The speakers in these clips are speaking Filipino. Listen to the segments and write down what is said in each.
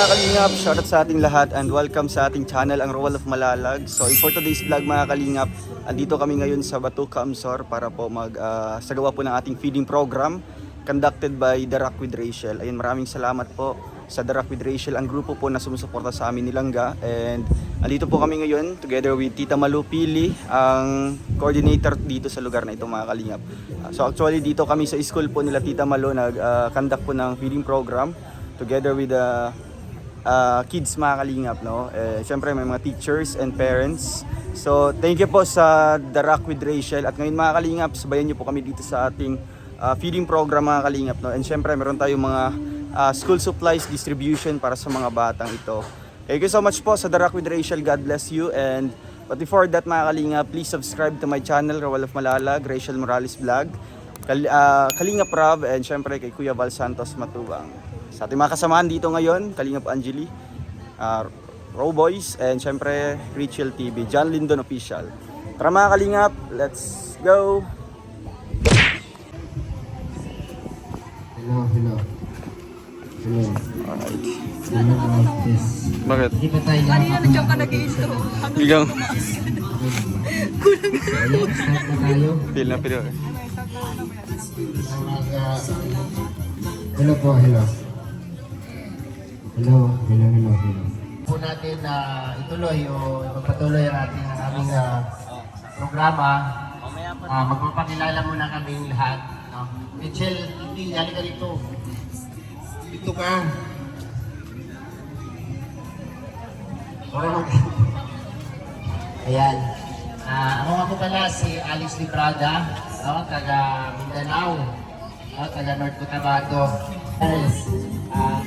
mga kalingap, shoutout sa ating lahat and welcome sa ating channel, ang Roel of Malalag. So for today's vlog mga kalingap, andito kami ngayon sa Batu Kamsor para po sagawa po ng ating feeding program conducted by The Rock with Rachel. Ayun, maraming salamat po sa The Rock with Rachel, ang grupo po na sumusuporta sa amin ni Langga. And andito po kami ngayon together with Tita Malu Pili, ang coordinator dito sa lugar na ito mga kalingap. So actually dito kami sa school po nila Tita Malu nag-conduct po ng feeding program together with the kids mga kalingap, no? Siyempre may mga teachers and parents. So thank you po sa The Rock with Rachel. At ngayon mga kalingap, sabayan niyo po kami dito sa ating feeding program mga kalingap, no? And siyempre meron tayong mga school supplies distribution para sa mga batang ito. Thank you so much po sa The Rock with Rachel. God bless you. And but before that mga kalingap, please subscribe to my channel, Roel of Malalag, Rachel Morales Vlog, Kalingap Rob, and siyempre kay Kuya Val Santos Matubang. Sa ating mga kasamahan dito ngayon, Kalingap Angeli, Raw Boys, and syempre Rachel TV, John Lindon Official. Tara mga Kalingap, let's go! Hello. Alright. Bakit? Hindi pa tayo Kanina na ka nag-i-intro. Bigang. Ayun, start na tayo. Pil na. Hello po. Po natin na ituloy o ipagpatuloy ang aming programa. Magpapakilala muna kaming lahat. No? Rachel, hindi, yali ka dito. Dito ka. Ayan. Ako nga po pala si Alex Librada, no? Taga Mindanao, no? Taga North Cotabato.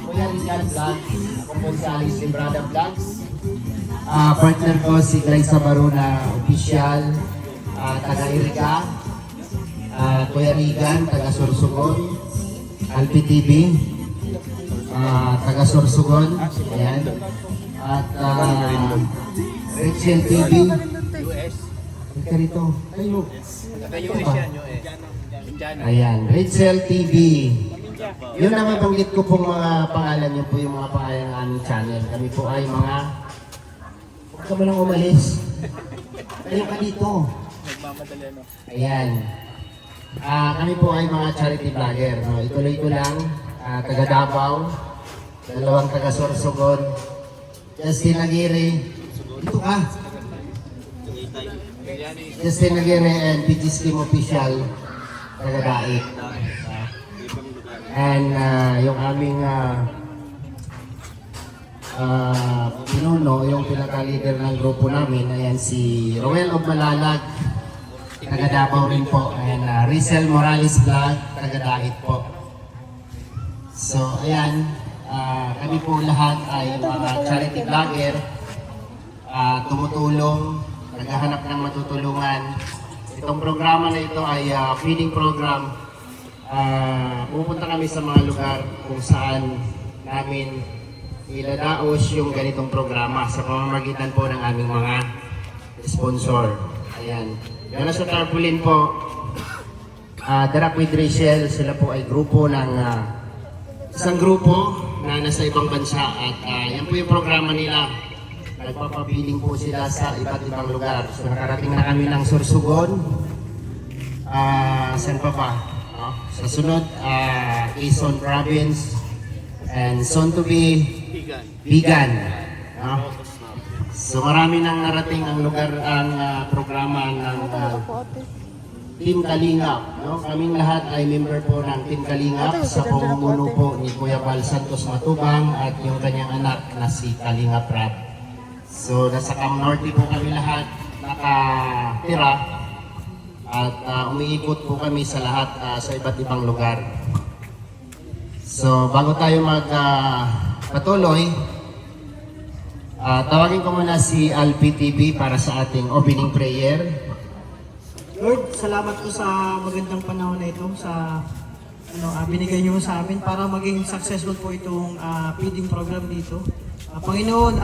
Kuya Rizal Vlog, ako po si Alex Librada Vlogs. Partner ko si Glyza Baruna Official, taga Iriga. Kuya Rigan, taga Sorsogon. Alpi TV, taga Sorsogon. Ayan. At Rachel TV. Ika rito. Kayo. Ayan, Rachel TV. Yun ang mabanggit ko pong mga pangalan niyo po, yung mga pangalan ng aming channel. Kami po ay mga... Huwag ka mo lang umalis. Kayo ka dito. Ayan. Kami po ay mga charity vlogger. No? Ituloy ko lang. Taga Davao. Dalawang taga Sorsogon. Justin Aguirre. Dito ka. Justin Aguirre and PG's Team Official. Taga Daig. And yung aming pinuno, yung pinaka-leader ng grupo namin, ayan si Roel of Malalag, taga Davao rin po, and Rizal Morales Vlog, taga Daig po. So ayan, kami po lahat ay mga charity vlogger, tumutulong, naghahanap ng matutulungan. Itong programa na ito ay feeding program. Pupunta kami sa mga lugar kung saan namin iladaos yung ganitong programa sa pamamagitan po ng aming mga sponsor. Ayan. Yan sa tarpaulin po, The Rock with Rachel, sila po ay grupo ng isang grupo na nasa ibang bansa at yan po yung programa nila. Nagpapapiling po sila sa iba't ibang lugar. So nakarating na kami ng Sorsogon. Saan pa ba? Sa sunod, Quezon Province, and soon to be Bigan. So marami nang narating ang lugar, ang programa ng Team Kalingap. No? Kaming lahat ay member po ng Team Kalingap sa pamumuno po ni Kuya Val Santos Matubang at yung kanyang anak na si Kalingap Rob. So nasa Cam Norte po kami lahat nakatira. At umiikot po kami sa lahat sa iba't ibang lugar. So bago tayo magpatuloy, tawagin ko muna si Alpi TV para sa ating opening prayer. Lord, salamat po sa magandang panahon na ito, sa binigay niyo sa amin para maging successful po itong feeding program dito. Panginoon,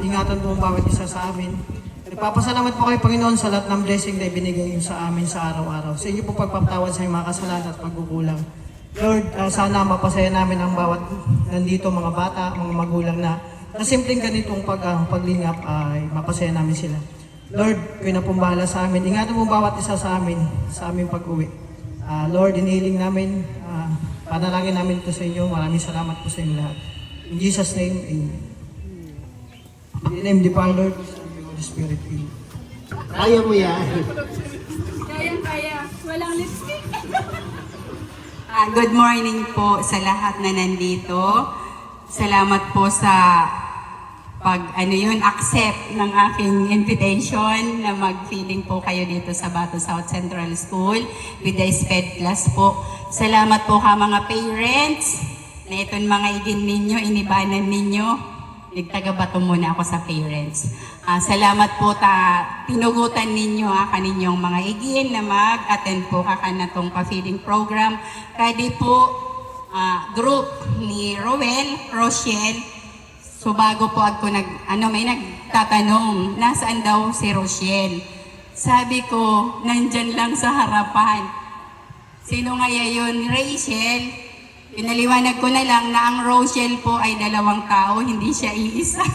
ingatan po ang bawat isa sa amin. Nagpapasalamat po kayo, Panginoon, sa lahat ng blessing na ibinigay niyo sa amin sa araw-araw. Sa inyo po pagpapatawad sa mga kasalanan at pagkukulang. Lord, sana mapasaya namin ang bawat nandito mga bata, mga magulang na simpleng ganitong paglingap ay mapasaya namin sila. Lord, kayo na pong bahala sa amin. Ingatan mo bawat isa sa amin, sa aming pag-uwi. Lord, inihiling namin, panalangin namin ito sa inyo. Maraming salamat po sa inyo lahat. In Jesus' name, amen. In the name of the Father, Son, and the Holy Spirit, amen. Kaya mo yan. Kaya. Walang lipstick. Good morning po sa lahat na nandito. Salamat po sa accept ng aking invitation na mag-feeding po kayo dito sa Bato South Central School with the SPED class po. Salamat po ka mga parents na itong mga igin ninyo, inibanan ninyo. Nagtaga-bato muna ako sa parents. Salamat po tinugutan ninyo kaninyong mga igin na mag-attend po na tong pa-feeding program. Kadi po group ni Roel, Rochelle. So bago po ako may nagtatanong, nasaan daw si Rochelle? Sabi ko, nandyan lang sa harapan. Sino kaya yun? Rachel? Pinaliwanag ko na lang na ang Rochelle po ay 2 tao, hindi siya iisa.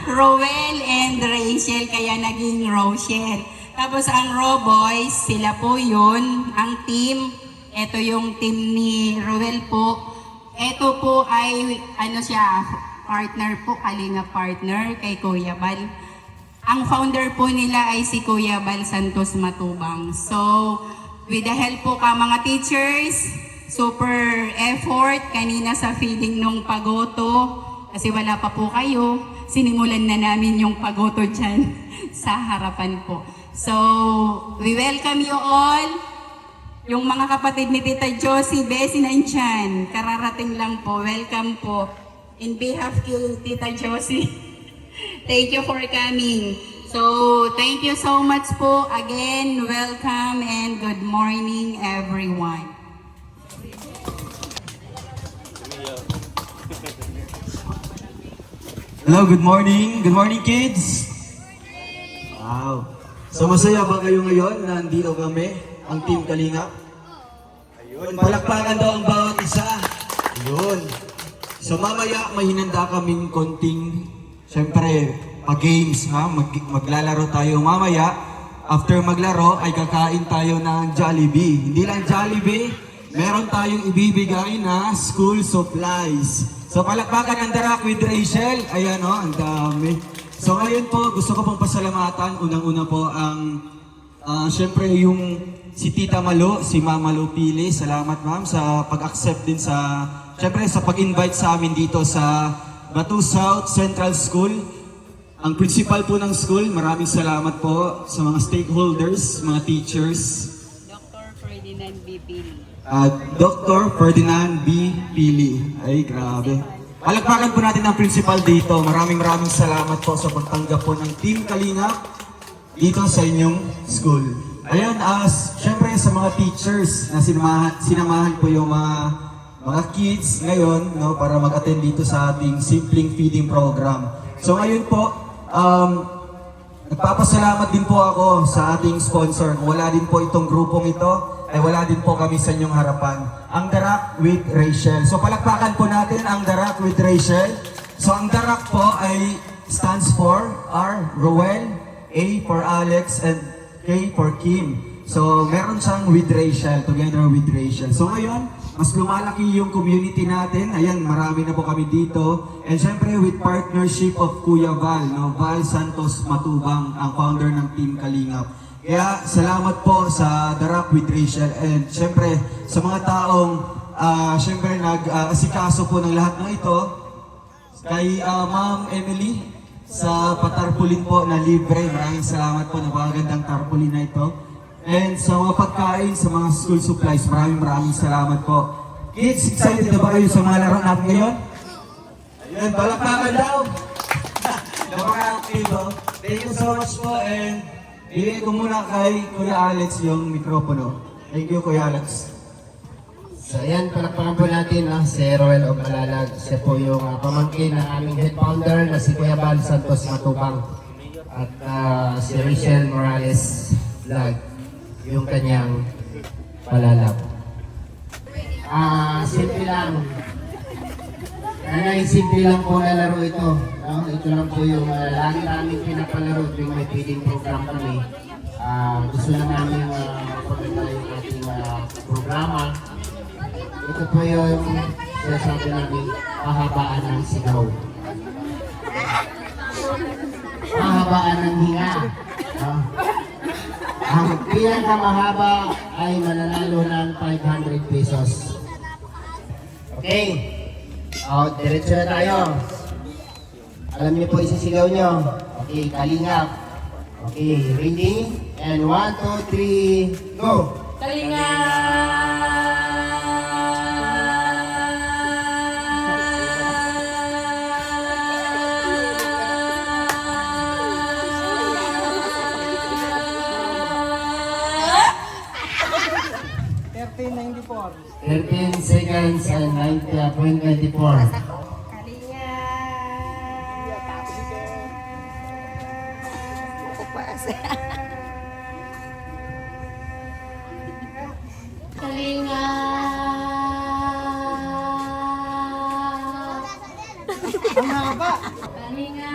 Roel and Rachel, kaya naging Rochelle. Tapos ang Roboys, sila po yun, ang team. Ito yung team ni Roel po. Ito po ay, partner po, kalinga partner kay Kuya Bal. Ang founder po nila ay si Kuya Bal Santos Matubang. So, with the help po mga teachers, super effort kanina sa feeding nung pagoto. Kasi wala pa po kayo, sinimulan na namin yung pagoto dyan sa harapan po. So, we welcome you all. Yung mga kapatid ni Tita Josie, Bessie nandyan. Kararating lang po. Welcome po. In behalf of Tita Josie, thank you for coming. So, thank you so much po. Again, welcome and good morning everyone. Hello, good morning. Good morning, kids. Wow. So masaya ba kayo ngayon na nandito kami, ang Team Kalingap? Ayun, palakpakan daw ang bawat isa. Ayun. So mamaya may hinanda kaming konting, syempre, pa-games, ha? Maglalaro tayo mamaya. After maglaro ay kakain tayo ng Jollibee. Hindi lang Jollibee, meron tayong ibibigay na school supplies. So palakpakan ang Darak with Rachel. Ayan o, ang dami. So ngayon po, gusto ko pong pasalamatan. Unang-una po ang, syempre yung si Tita Malo, si Mama Lupili. Salamat ma'am sa pag-accept din sa, syempre sa pag-invite sa amin dito sa Batu South Central School. Ang principal po ng school, maraming salamat po sa mga stakeholders, mga teachers. Dr. Ferdinand B. Pili. Dr. Ferdinand B. Pili. Ay, grabe. Palagpakan po natin ang principal dito. Maraming salamat po sa pagtanggap po ng Team Kalingap dito sa inyong school. Ayan, syempre sa mga teachers na sinamahan po yung mga kids ngayon, no, para mag-attend dito sa ating simpleng feeding program. So ngayon po, nagpapasalamat din po ako sa ating sponsor. Kung wala din po itong grupong ito, ay wala din po kami sa inyong harapan. Ang Darak with Rachel. So palakpakan po natin ang Darak with Rachel. So ang Darak po ay stands for R, Roel, A for Alex, and K for Kim. So meron siyang with Rachel, together with Rachel. So ngayon, mas lumalaki yung community natin. Ayan, marami na po kami dito. And syempre with partnership of Kuya Val, no? Val Santos Matubang, ang founder ng Team Kalingap. Kaya salamat po sa Darak with Rachel and syempre sa mga taong syempre nag-asikaso po ng lahat ng ito. Kay Ma'am Emily sa patarpulin po na libre. Maraming salamat po, napakagandang tarpulin na ito. And sa mga pagkain, sa mga school supplies, maraming salamat po. Kids, excited na ba kayo sa mga laro natin ngayon? Ayun, palakpakan daw! Napaka-active, oh. Thank you so much po and bigay ko muna kay Kuya Alex yung mikropono. Thank you, Kuya Alex. So ayan, palakpakan po natin si Roel of Malalag. Siya po yung pamangkin ng aming head founder na si Kuya Bal Santos Matubang. At si Rachel Morales Vlog, yung kanyang palalab. Simple lang. Nanay, simple lang po na laro ito. No? Ito lang po yung lagi namin pinapalaro tuwing may feeding program kami. Gusto na namin magpaganda yung ating programa. Ito po yung sinasabi namin pahabaan ng sigaw. Pahabaan ng hinga. No? Ang pinakamahaba ay mananalo ng 500 pesos. Okay. Diretso na tayo. Alam niyo po isisigaw niyo. Okay, kalingap. Okay, ready? And 1, 2, 3, go! Kalinga! 13 seconds and 0.94. Kalinga. Ang haba! Kalinga.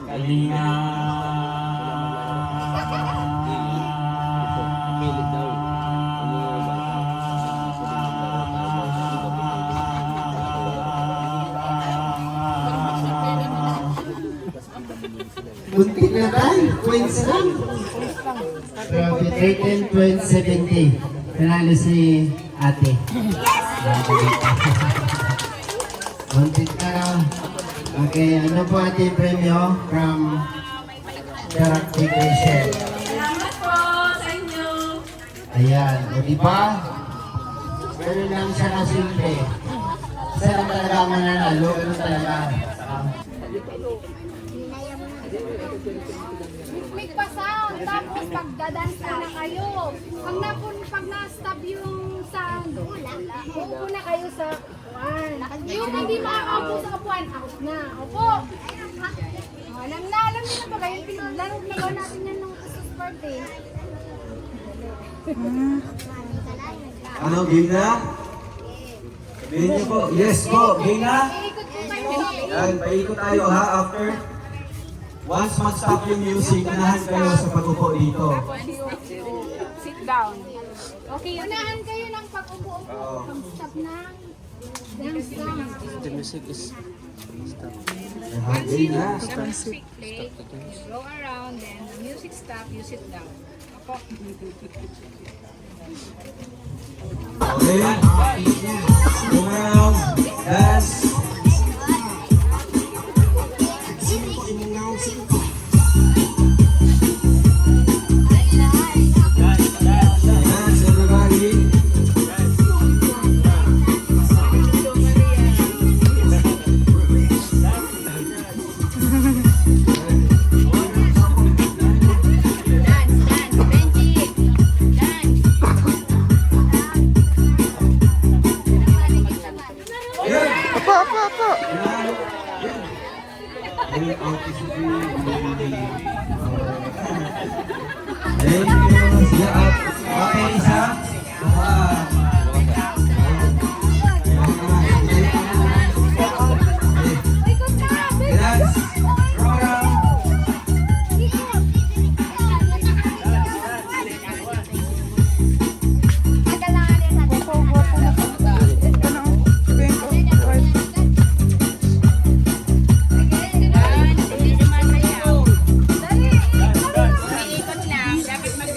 Kalinga. Kunti na tayo, points lang. Grabe, 13.20. Panalo si ate. Kunti ka na. Okay, ano po ating premyo from Darak Vacation? Salamat po sa inyo. Ayan, o diba? Ganun lang siya kasimple. Isa lang talaga ang mananalo, ganun talaga. May pa-sound, tapos pagdadance na kayo. Pag na-stop yung sound, uupo na kayo sa upuan. Yung hindi makakaupo sa upuan, out na. Opo. Alam niyo na ba kayo? Laro na ba natin yan nung Christmas birthday? Ano, game na? Sabihin niyo po, yes po, game na? Iikot po kayo. Yan, paikot tayo ha, after. Once mag-stop yung music, unahan kayo sa pag-upo dito. Sit down. Okay. Unahan kayo ng pag-upo-upo. Oo. Pag-stop ng sound. The music is Yan, game na. Music play, you go around, then the music stop, you sit down. Opo. Okay. Go around. Dance. Dance, everybody. Thank you. Sige, okay, isa. Dance. Go around. Ikot lang, dapat mag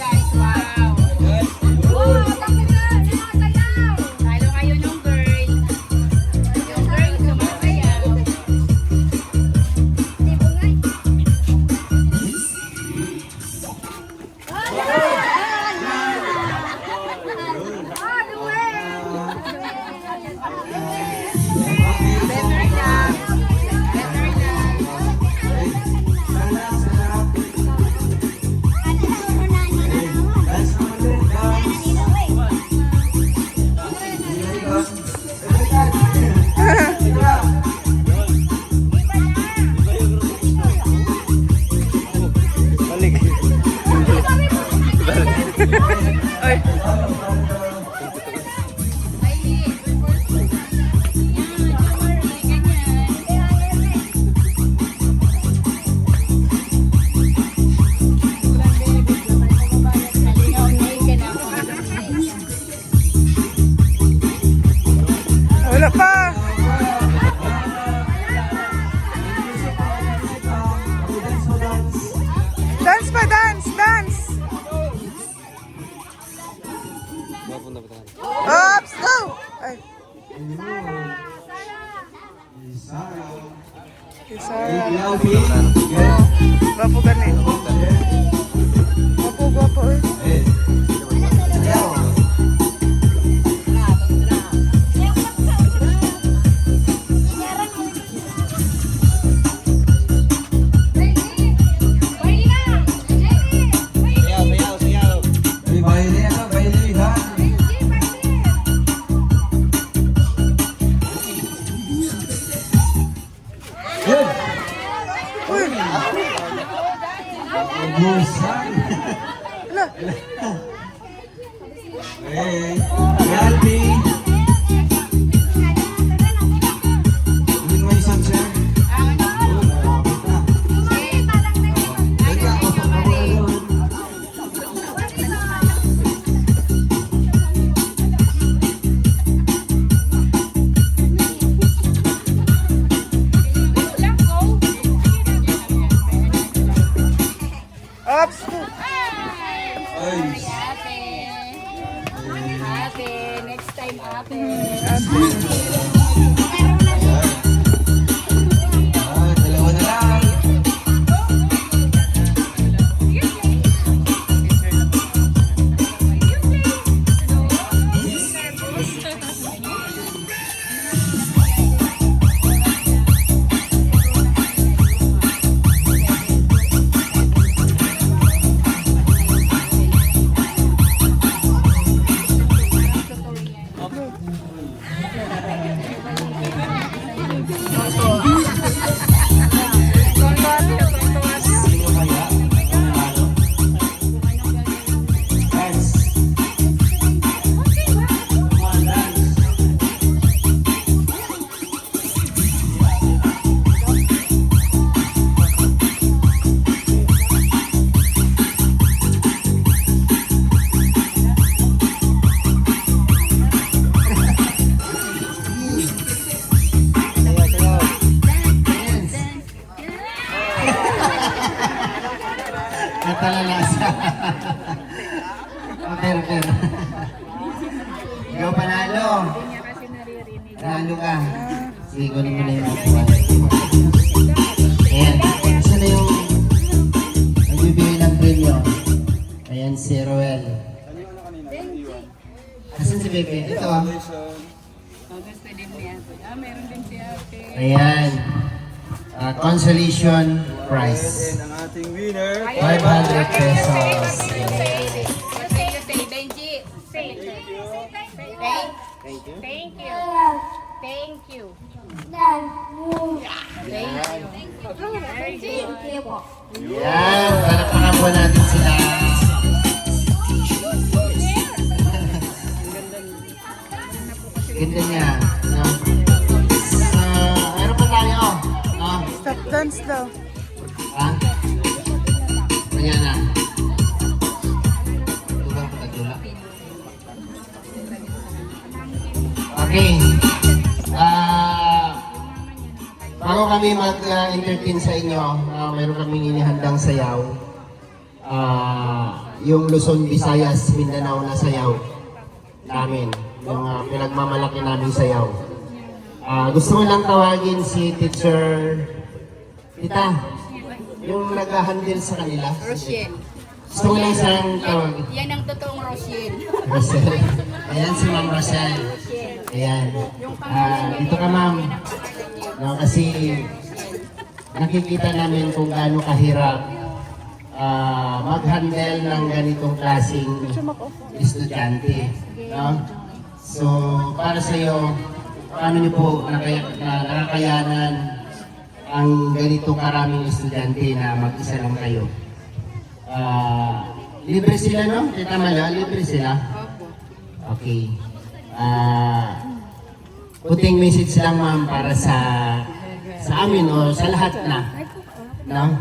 Alvin. Yes. Gwapo gani. Gwapo eh. Eh. Sayaw. May baile ano, baile ha. Yun. Busan. Hey, Albi. Ulit mo isang sir. Ops! Ay. Ate, next time ate. Ah, dalawa na lang. Sino kaya? Ano? Dance. Come on, dance. Natalalasan. Okay. Ikaw panalo. Panalo ka. Sige, kunin mo na yung upuan. Ayan. Isa na yung nagbibigay ng premyo. Ayan si Roel. Asan si Bebe? Ito. Ayan. Consolation prize. Ang ating winner. 500 pesos. Benji. Thank you. Thank you. Thank you. Yan, palakpakan po natin sila. Ganda niya. No? Ano pa tayo? No? Stop dance daw. Ha? Ayan na. Ito ba ang patagula? Okay. Bago kami mag-entertain sa inyo, mayroon kaming inihandang sayaw. Yung Luzon, Visayas, Mindanao na sayaw namin. Yung pinagmamalaki namin sayaw. Gusto mo lang tawagin si Teacher Tita, yung nag-handle sa kanila. Rochelle. Gusto mo lang siyang tawagin. Yan ang totoong Rochelle. Rochelle. Ayan si Ma'am Rochelle. Ayan. Dito ka ma'am. No, kasi nakikita namin kung gaano kahirap mag-handle ng ganitong klaseng estudyante. No? So, para sa iyo, paano niyo po nakakayanan ang ganitong karaming estudyante na mag-isa lang kayo? Libre sila, no? Tita Mala, libre sila? Okay. Puting message lang ma'am para sa amin o sa lahat na. No?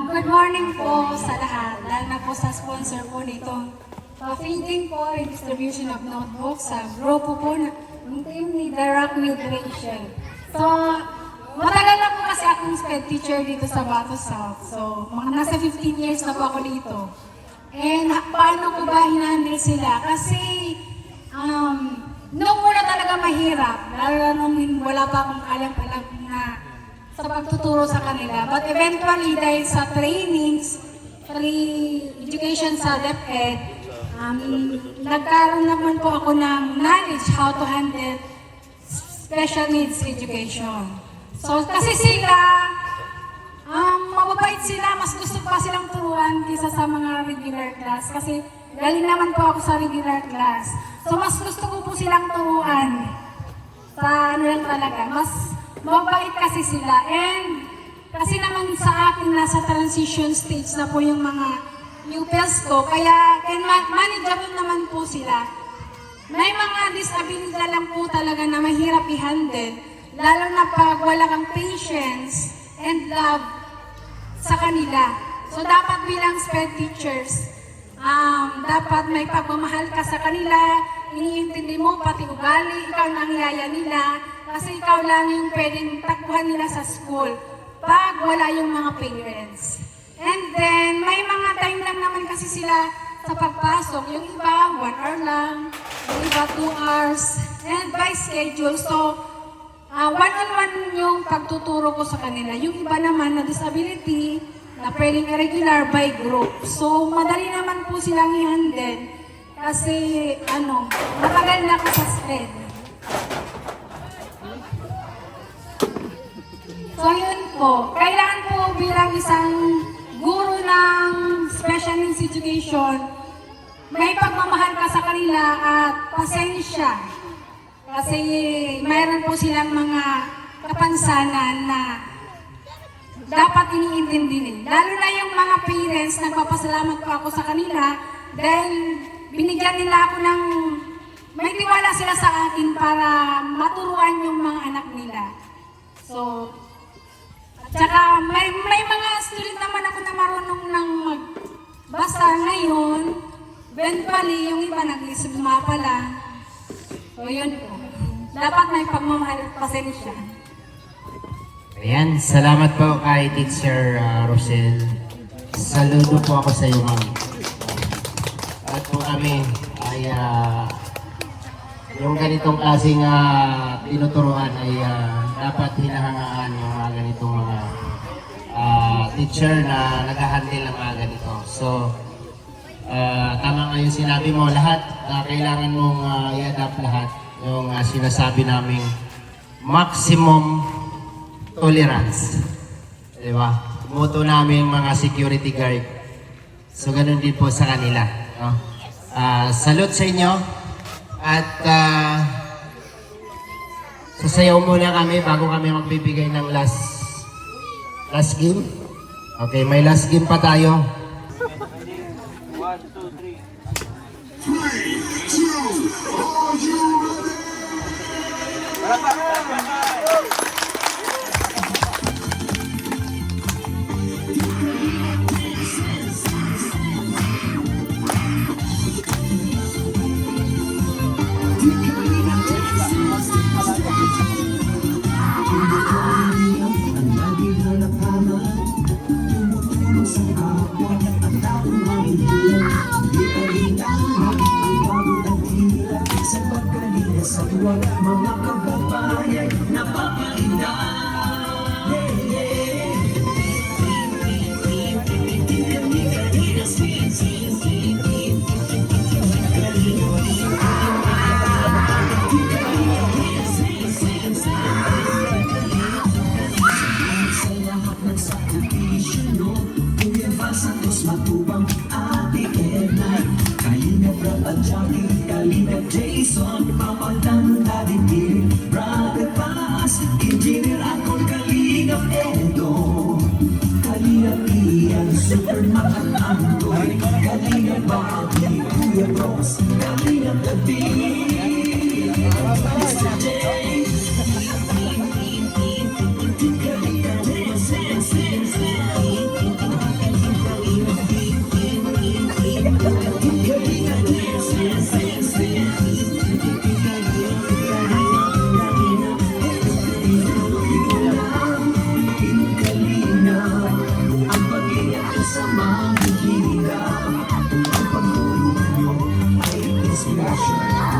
Good morning po sa lahat, lalo na po sa sponsor po nito. Feeding po and distribution of notebooks sa grupo po ng team ni The Rock Nutrition. So, matagal na po kasi akong SPED teacher dito sa Bato South. So, mga nasa 15 years na po ako dito. And paano ko ba hinandle sila? Kasi, noong una talaga mahirap. Lalo nung wala pa akong alam-alam na sa pagtuturo sa kanila. But eventually, dahil sa trainings, free education sa DepEd, nagkaroon naman po ako ng knowledge how to handle special needs education. So, kasi sila, mababait sila, mas gusto pa silang turuan kaysa sa mga regular class. Kasi galing naman po ako sa regular class. So, mas gusto ko po silang turuan. Sa ano lang talaga, mas mabait kasi sila. And kasi naman sa akin, nasa transition stage na po yung mga pupils ko. Kaya manageable naman po sila. May mga disability lang po talaga na mahirap i-handle. Lalo na pag wala kang patience and love sa kanila. So dapat bilang SPED teachers, dapat may pagmamahal ka sa kanila, iniintindi mo pati ugali, ikaw na ang yaya nila, kasi ikaw lang yung pwedeng takbuhan nila sa school pag wala yung mga parents. And then, may mga time lang naman kasi sila sa pagpasok. Yung iba, 1 hour lang, yung iba 2 hours, and by schedule. So, one-on-one yung pagtuturo ko sa kanila. Yung iba naman na disability, na pwedeng irregular by group. So, madali naman po silang i-handle kasi, matagal na ako sa SPED. So, yun po. Kailangan po bilang isang guro ng special needs education, may pagmamahal ka sa kanila at pasensya. Kasi mayroon po silang mga kapansanan na dapat iniintindi nila. Lalo na yung mga parents, nagpapasalamat po ako sa kanila dahil binigyan nila ako ng, may tiwala sila sa akin para maturuan yung mga anak nila. So, at saka may mga student naman ako na marunong nang magbasa ngayon. Eventually, yung iba nag-isugma pa lang. So, yun po. Dapat may pagmamahal at pasensya. Ayan, salamat po kay Teacher Rosel. Saludo po ako sa iyo, ma'am. At po kami ay yung ganitong klaseng tinuturuan ay dapat hinahangaan yung mga ganitong mga teacher na nag-handle ng mga ganito. So, tama nga yung sinabi mo, lahat kailangan mong i-adapt lahat yung sinasabi naming maximum tolerance. Diba? Motto namin mga security guard. So, ganun din po sa kanila. No? Salute sa inyo. At sasayaw muna kami bago kami magbibigay ng last game. Okay, may last game pa tayo. 1, 2, 3.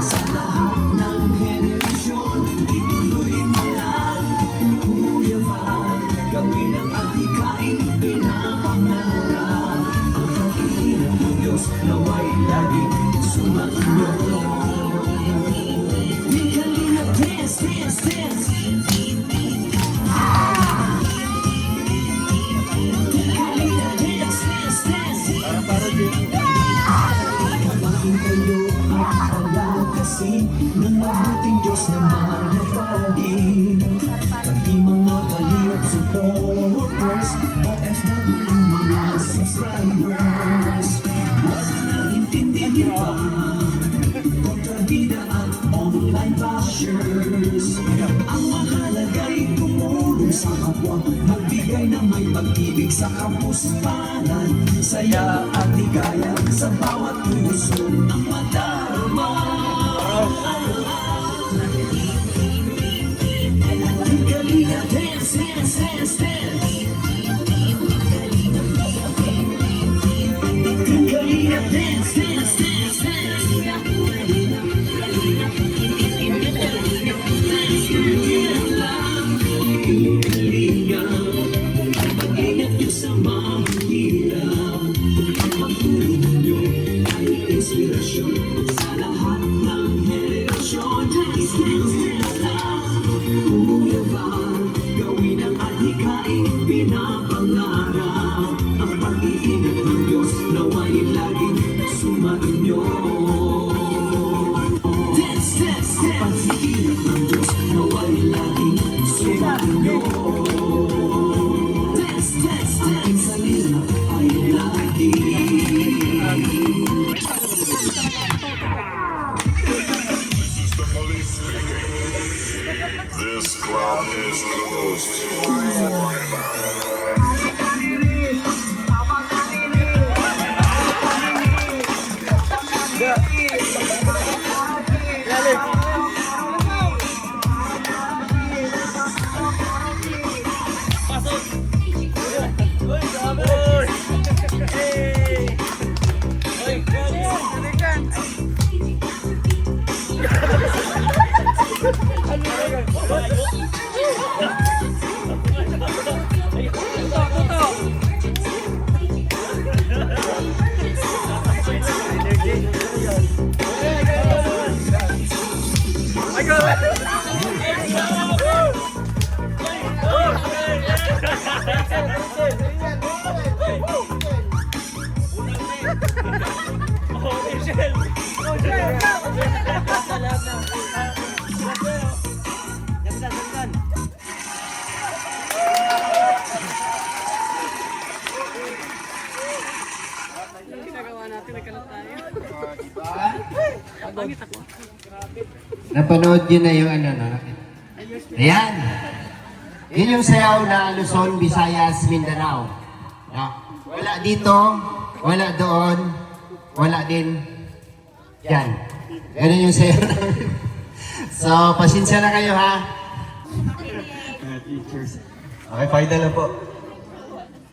Sa lahat ng henerasyon, linisin ng mabuting Diyos na mahalagin. Pati mga baliw at supporters, OFW mga subscribers, wala nang intindihin pa kontrabida at online bashers. Ang mahalaga'y tumulong sa kapwa, magbigay na may pag-ibig sa kapuspanan, saya at ligaya sa bawat puso ang madarama. Kalinga, dance, dance, dance, dance. Kalinga, dance, dance, dance, dance. Mag-ingat niyo sa mahirap. Ang pagtulong niyo ay inspirasyon sa lahat ng henerasyon. Dance, dance, dance lang. Umuyaban, gawin ang adhikain pinapangarap. Ang pag-iingat ng Diyos nawa'y laging sumainyo. Dance, dance, dance. Ang pag-iingat ng Diyos nawa'y laging sumainyo. Dance, dance, dance. Ang salita ay lagi. This club is closed. Napanood yun na yung ano, no? Ayan. Yun yung sayaw na Luzon, Visayas, Mindanao. No? Wala dito, wala doon, wala din yan. Ganun yung sayaw namin. So, pasensya na kayo, ha? Teachers. Okay, final na po.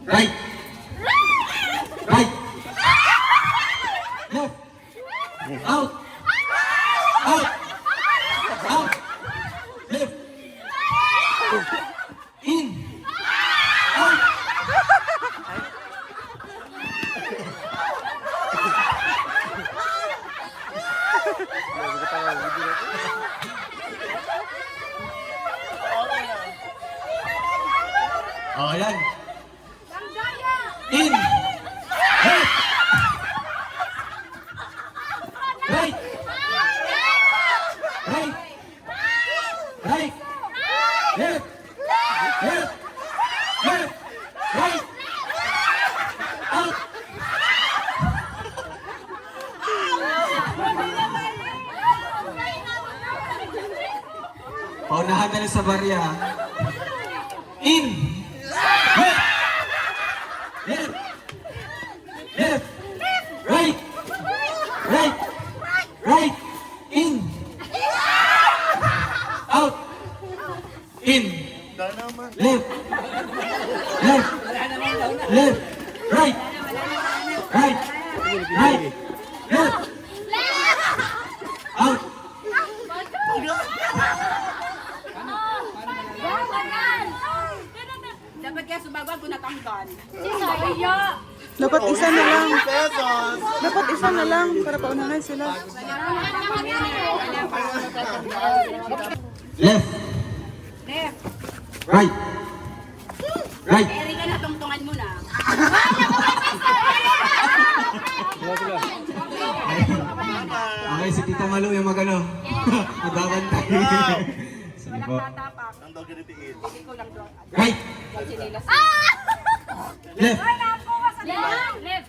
Right! Right! Left! Out! Out! Out! Left! In! Out! Oh, ayan. Langgaya! In! Left! Right! Right! Right! Left! Left! Left! Right! Out! Paunahan na lang sa barya. In! Left! Left! Left! Right! Right! Right! In! Out! In! Left! Left! Left! Right! Right! Right! Left! Out! Dapat kaya sumagwag kung natanggal. Dapat isa na lang. Dapat isa na lang para paunahan sila. Left! Left. Right! Right! Eri ka na, tungtungan mo na. Okay, si Tita Malu yung magano. Magbabantay. Sige po. Right. Left. Left.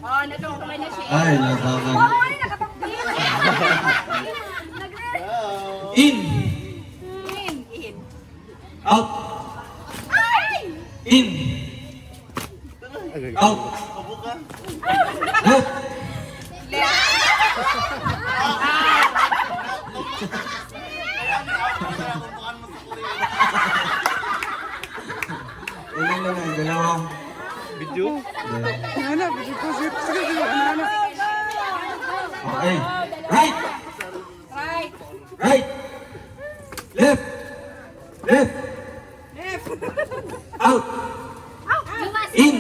Oh, nagkakamay na siya. Ay, nakakan. Ay, nakatakbi. In. In. Out. In. Out. Left. Ilan lang ang dalawa. Ano, sige po, sige, ano. Okay. Right. Right. Right. Left. Left. Out. Lumas. In.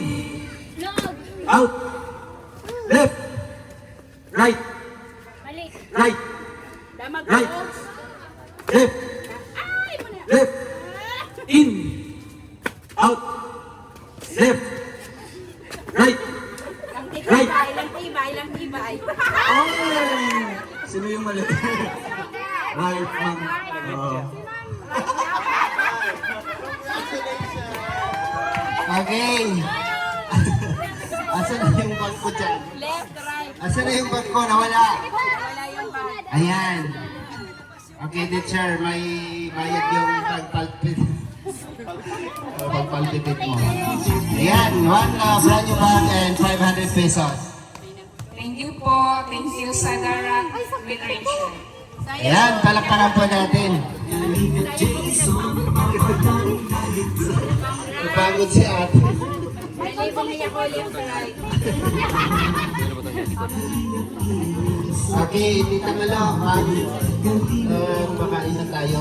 Log. Out. Left. Right. Balik. Right. Damag Right. Left. Left. In. Out. Left. Right. Right. Lang tibay. Ay! Sino yung mali? Right, ma'am. Oo. Okay. Asan na yung bag ko dyan? Left, right. Asan na yung bag ko? Nawala. Wala yung bag. Ayan. Okay, teacher, may bayad yung pagpalpit. Pagpalpipit mo. Ayan, one brand new bag and 500 pesos. Thank you po. Thank you sa Darak with Rachel. Ayan, palakpakan po natin. Napagod si ate. Nalibong niya ko left, right. Okay, Tita Malo, makain na tayo.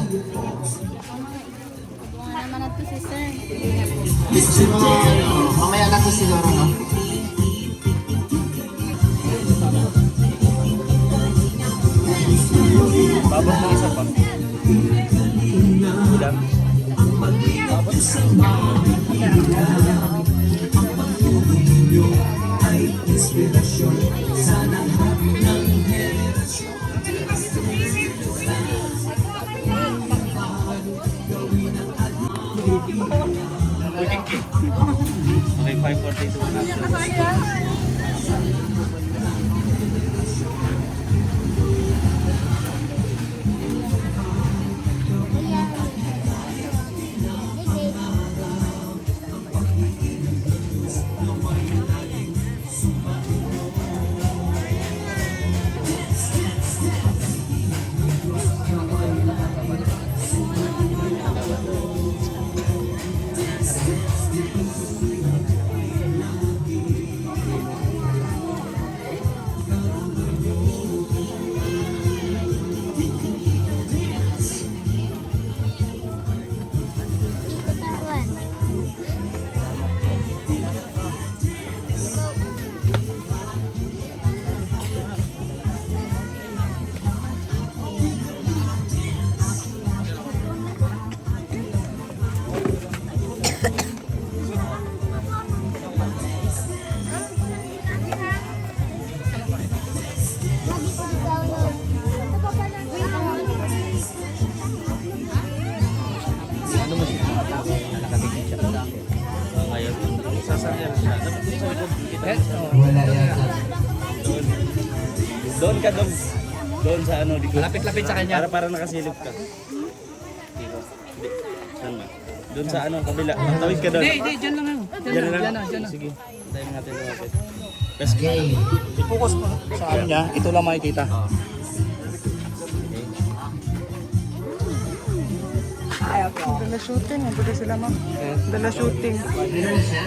Naman na to si sir. Mamaya na to siguro, no? Babot na isa pa. Ulam. Okay, 5:42 na. Wala yan. Doon ka doon. Doon sa ano, dito. Lapit-lapit sa kanya. Para nakasilip ka. Dito. Saan ba? Doon sa ano, kabila. Tawid ka doon. Hindi, dyan lang yun. Diyan na. Sige. Tayo natin lumapit. Okay. I-focus mo sa ano niya. Ito lang makikita. Dala shooting, ang pwede sila ma'am. Dala shooting. Meron siya?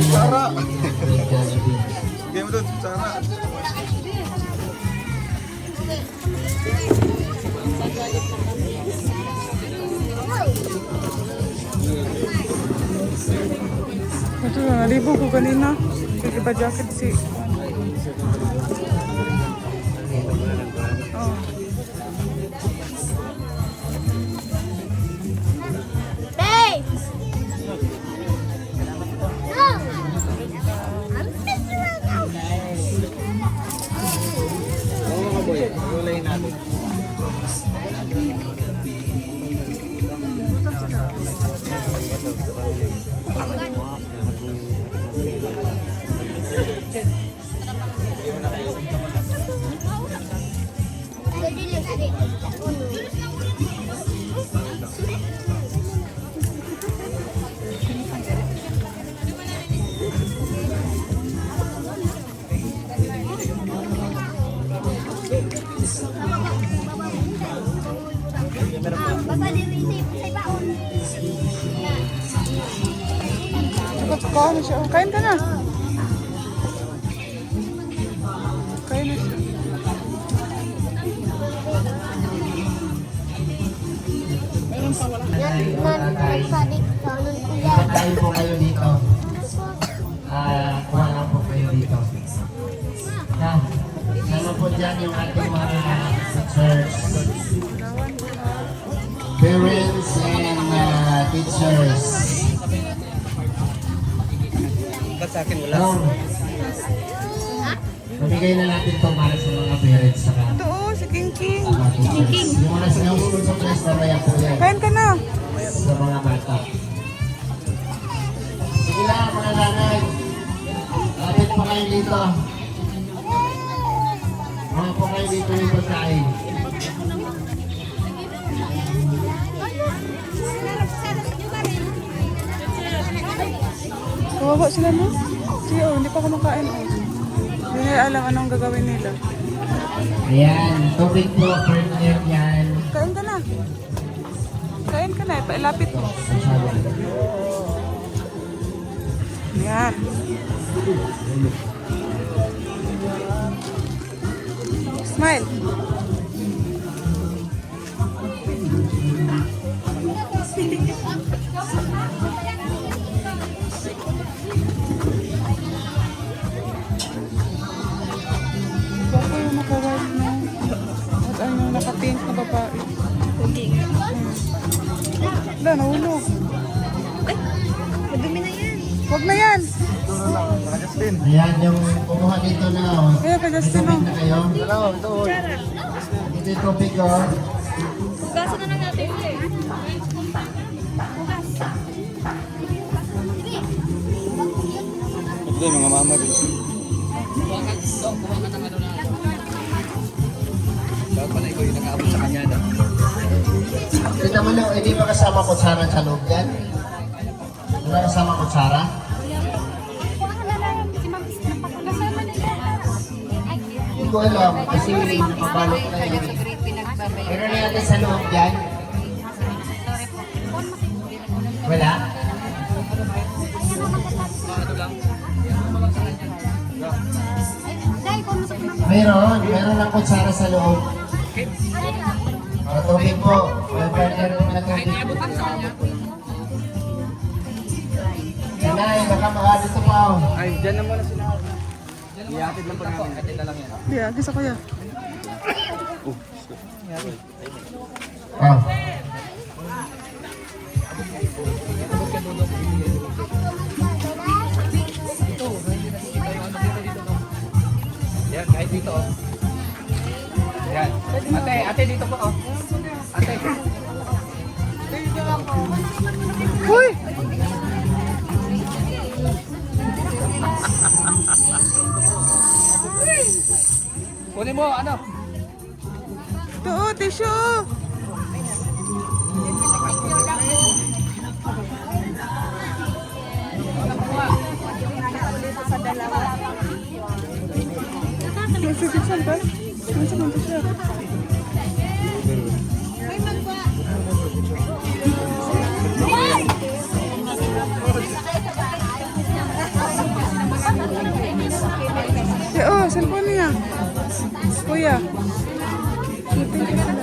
Sarah! Game doon, Sarah. Ito na, nalibo ko kanina. Sige ba jacket si... Oh. Babe! Kain na siya. Kain ka na. Kain na siya. Pagkain po kayo dito. Kuha lang po kayo dito. Sama po dyan yung ating mga teachers. Parents and teachers. Ba't sa akin wala? Pamigay na natin ito para sa mga parents saka Ito oh, si King King. mga teachers. Yung mga sinausunod sa class na maya po yan Kain ka na. sa mga bata. Sige lang mga nanay. Lapit po kayo dito. Mga po kayo dito yung pagkain. Kawawa sila no? Sige oh, hindi pa kumakain oh. Hindi nila alam anong gagawin nila. Ayan, tubig po, partner yan. Kain ka na. Kain ka na. Ilapit mo. Yan. Smile. Baka yung naka-white na. At ano yung naka-pink na babae. Wala, nahulog. Madumi na yan. Huwag na yan. Ayan, yung kumuha dito na. Oh. Kaya ka Justin Tubig oh. na kayo. Dito yung tubig oh. Gasan na lang natin. Ito yung mga mama dito. Dapat pala ikaw yung nag-aabot sa kanya na. Kita mo lang, hindi ba kasama kutsara sa loob yan? Wala kasama kutsara? Hindi ko alam, kasi napabalot na yun. Pero na natin sa loob yan? Wala? Meron lang kutsara sa loob. Tubig po. May partner po na tubig. Nanay, baka makadito pa ako. Ay, dyan na muna sila. Iatid lang po namin. Atid na lang yan. Yeah, gusto ko yan. Oh. Yan, kahit dito oh. Yan. Ate dito po oh. Ate. Uy! Kunin mo, ano? Ito oh, tissue. Nagsisiksan ba? Nasa manto siya. Oh, cellphone niya. Kuya. Shooting ka sila.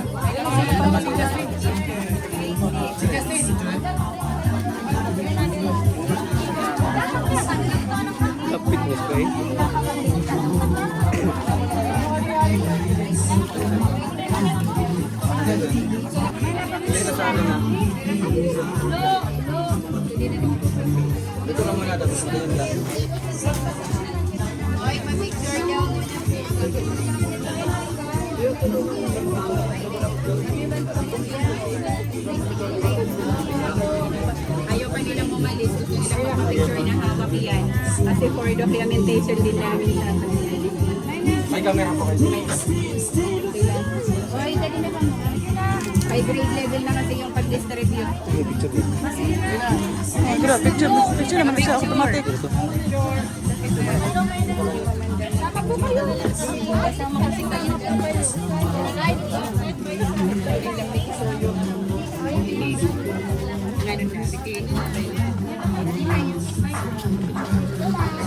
Dito lang muna tapos doon lang. Oy, pa-picture daw. Ayaw pa nilang umalis. Gusto nilang makapicture na hawak yan. Kasi for documentation din namin sa May camera po kayo. Oy, dali na lang. High grade level na kasi yung pag-distribute. Picture naman siya automatic. Saka po kayo. Kasama kasi kayo.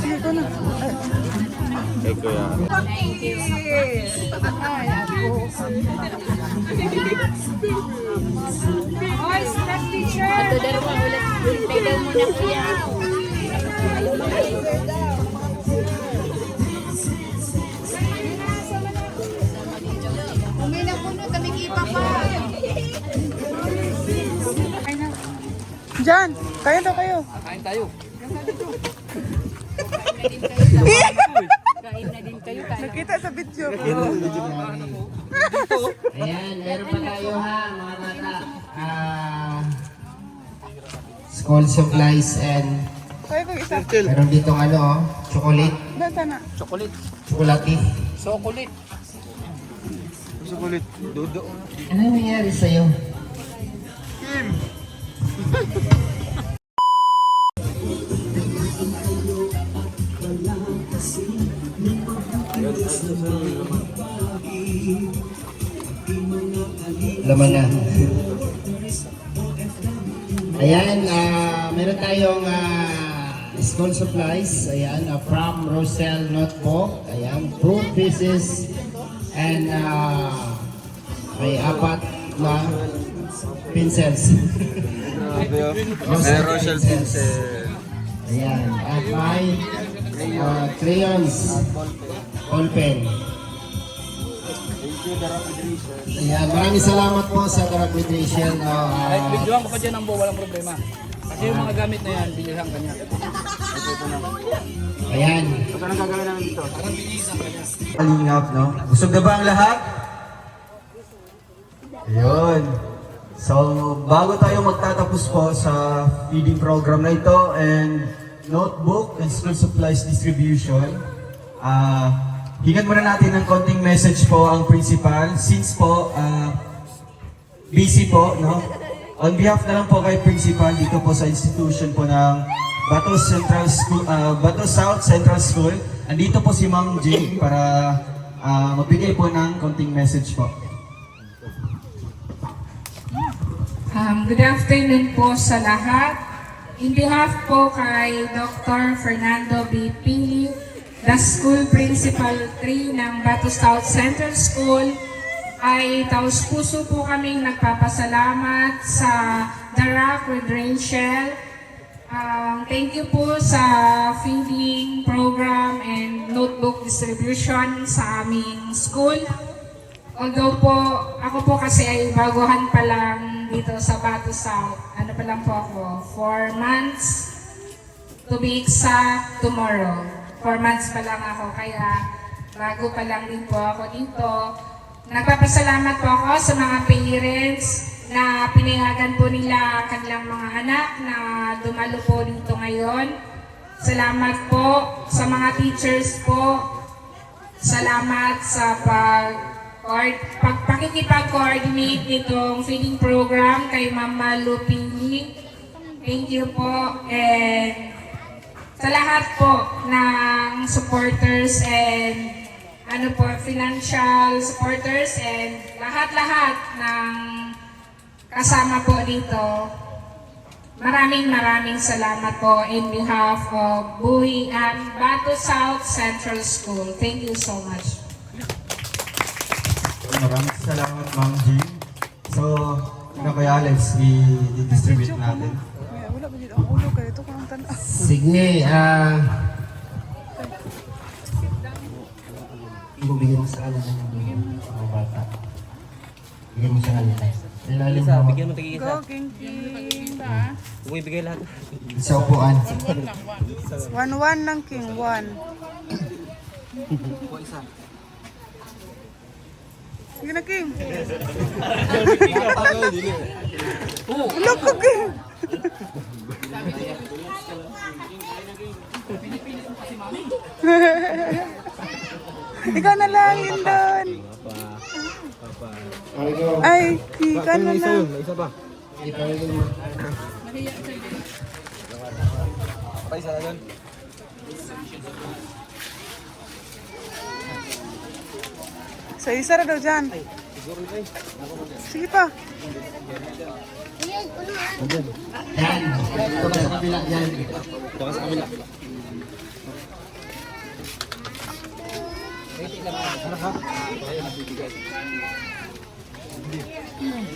Ito na. Kay Kuya. Oy, stop teacher. Ito dalawa ulit. Pedaw muna kuya. Umina po no, kami kipa pa. Jan, kain daw kayo. Kain na din kayo. Nakita sa video. Ayan, meron pa tayo ha, mga bata. School supplies and Kaya ko isa. meron dito chocolate, Doon sana. chocolate. Sukulit. Dudo. Ano nangyari sa'yo? Laman na. Ayan, meron tayong school supplies. Ayan, from Rosel Notebook. Ayan, 2 pieces. And may 4 na pencils. Grabe oh. May Rochelle Pincel. Ayan, at may crayons, ballpen. Ayan, maraming salamat po sa Darag Nutrition. Videohan ko pa dyan ang buo, walang problema. Kasi yung mga gamit na yan, bilisan ka niya. Ayan. So, anong gagawin namin dito? Kalingap, no? Busog na ba ang lahat? Ayun. So, bago tayo magtatapos po sa feeding program na ito and notebook and school supplies distribution, hingan muna natin ng konting message po ang principal since po busy po, no? On behalf na lang po kay principal dito po sa institution po ng Bato South Central School. Andito po si Ma'am Jane para magbigay po ng konting message po. Good afternoon po sa lahat. In behalf po kay Dr. Fernando B. Pili, the School Principal 3 ng Bato South Central School, ay taus-puso po kaming nagpapasalamat sa Darak with Rachel. Thank you po sa feeding program and notebook distribution sa aming school. Although po, ako po kasi ay baguhan pa lang dito sa Bato South. Ano pa lang po ako? 4 months, to be exact, tomorrow. 4 months pa lang ako, kaya bago pa lang din po ako dito. Nagpapasalamat po ako sa mga parents na pinayagan po nila kanilang mga anak na dumalo po dito ngayon. Salamat po sa mga teachers po. Salamat sa pakikipag-coordinate nitong feeding program kay Mama Lupini. Thank you po. And sa lahat po ng supporters and financial supporters and lahat-lahat ng kasama po dito. Maraming salamat po in behalf of Buhi and Bato South Central School. Thank you so much. Maraming salamat, Ma'am Jane. So, Kuya Alex, i-distribute natin. Wala ba dito ang ulo kayo? Ito kung tanaw. Sige, mo bigyan mo sa kanila ng dulo sa mga bata. Bigyan mo sa kanila. Ilalim Isa, mo. bigyan mo tig-isa. Go, King King. Uy, bigay lahat. Sa upuan. 1-1 ng King, 1. Sige na, King. Ulo ko, King. Ikaw na lang, Lindon. Ay, ikaw na lang. May isa pa. Pa isa na doon. So, isa na daw dyan. Sige pa. Yan. Ito ka sa kabila. Yan.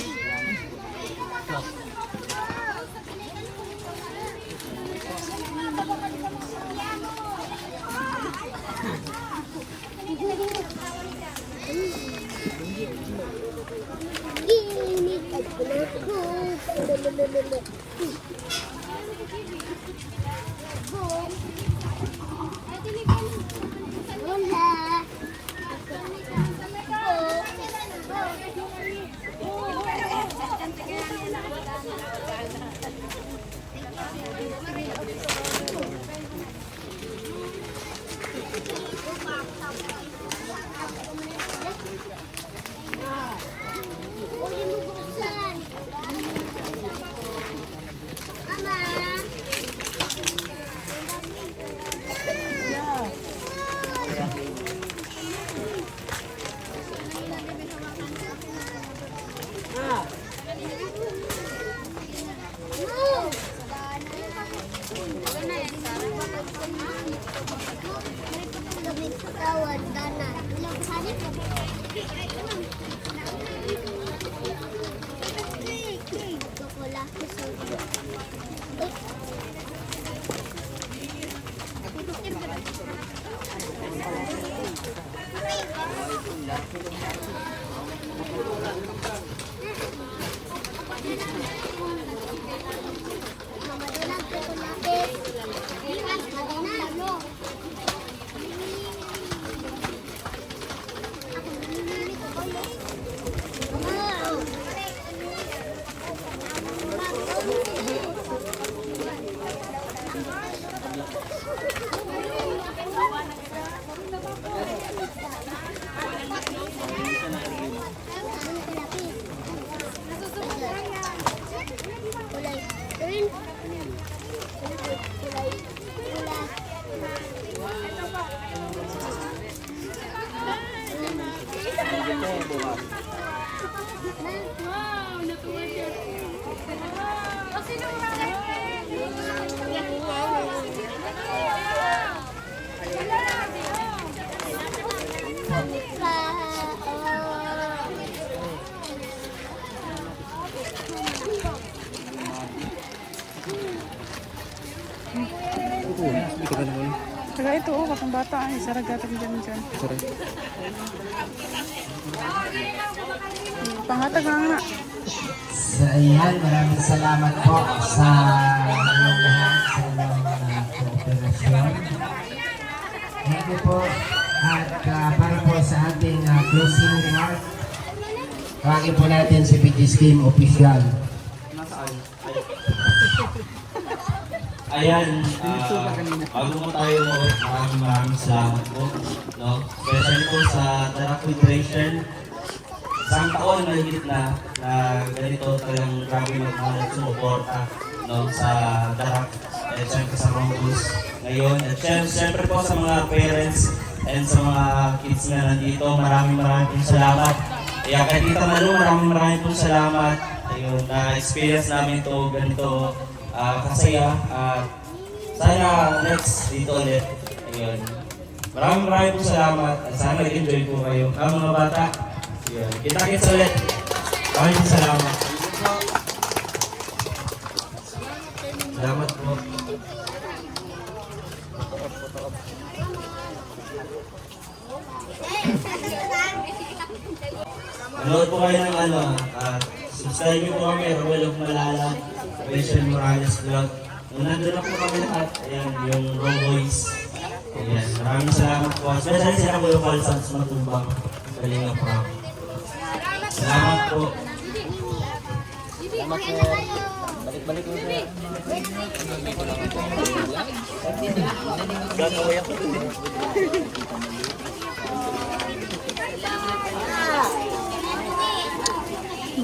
Saka ito, oh, batang bata. Ay, saragatan dyan dyan. Pangatag nga. So, ayan, maraming salamat po sa inyong lahat sa inyong kooperasyon. Thank you po. At para po sa ating closing remark, tawagin po natin si PG Scheme Official. Ayan, bago po tayo maraming salamat po, no? Especially po sa Darak Federation. Isang taon na higit na ganito talagang grabe magmahal at sumuporta, no, sa Darak at syempre sa Rombus ngayon. At syempre po sa mga parents and sa mga kids na nandito, maraming pong salamat. Kaya kay Tita Malu, maraming pong salamat. Ayun, na-experience namin to ganito kasaya at sana next dito ulit. Ayun. Maraming po salamat at sana nag-enjoy po kayo. Mga bata, ayun. Kita-kits ulit. Maraming salamat. Salamat po. Manood po kayo ng subscribe niyo po kami, Ruel of Malala, Rachel Morales Vlog. Nung nandun na po kami lahat, ayan, yung Raw Boys. Ayan, maraming salamat po. Especially sila Kuya Falsam sa Matumbang. Galing na po kami. Salamat po. Balik-balik mo siya.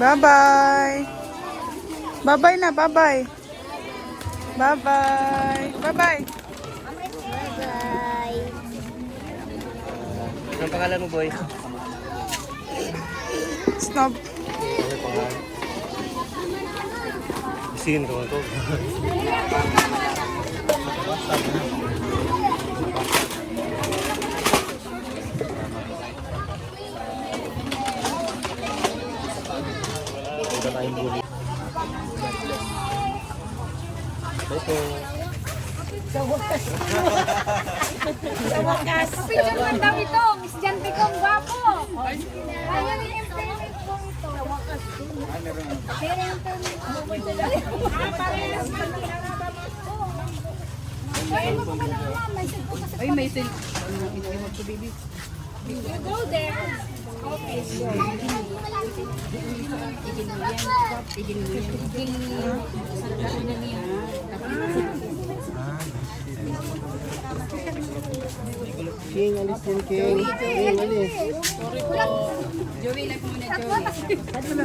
Bye-bye. Bye-bye na, bye-bye. Bye-bye. Bye-bye. Anong pangalan mo, boy? Snob. Sino ko ito? Picture man daw ito, Miss Jante kong gwapo. Ayun yung entertainment ko ito. Pero entertainment ko. Parehas man din. Ayun mo pa naman, may sig ko kasi. Ay, may sil. You go there. Okay, sure. King, alis din, King. King, alis. Joey, like muna, Joey. 1, 2, 3.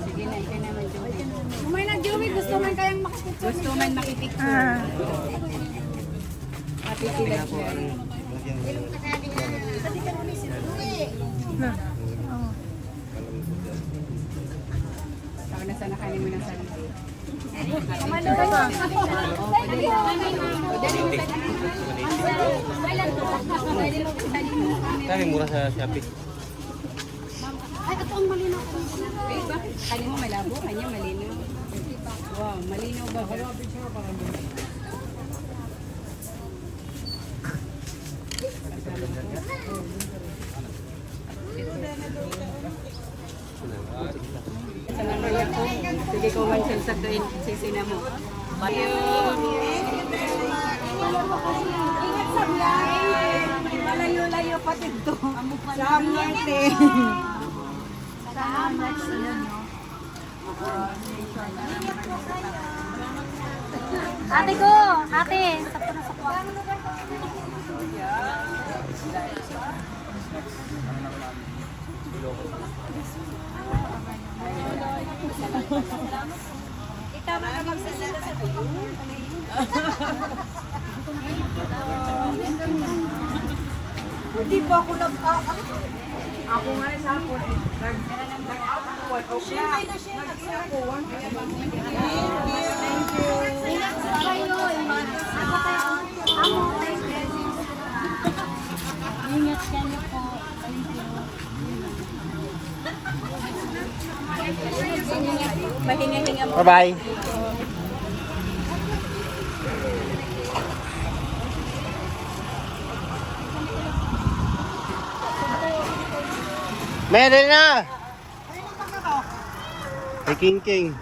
Sige na, ikaw naman, Joey. Kumay na, Joey. Gusto man kayang makapicture. Gusto man makipicture. Happy sila, Joey. Saka na sana kanin mo ng sarili. Kami mura sa Shopee. Ay, ito ang malinaw ko. Eh, bakit? Kanin mo malabo, kanya malinaw. Wow, malinaw ba? Sa nangaya ko, sige ko man siya sa tuwin, sisina mo. Ayun. Ingat sa biyahe. Malayo-layo pati ito. Sa Marte. Salamat sa inyo. Ate ko, ate, sakto na sakto. Itama ka magsasala sa tuyo. Hindi pa ako ako nga sa ako. Share na siya. Ingat sa kayo. Ingat kayo po. Pahinga-hinga mo. Bye-bye. Meron na! Kay King King.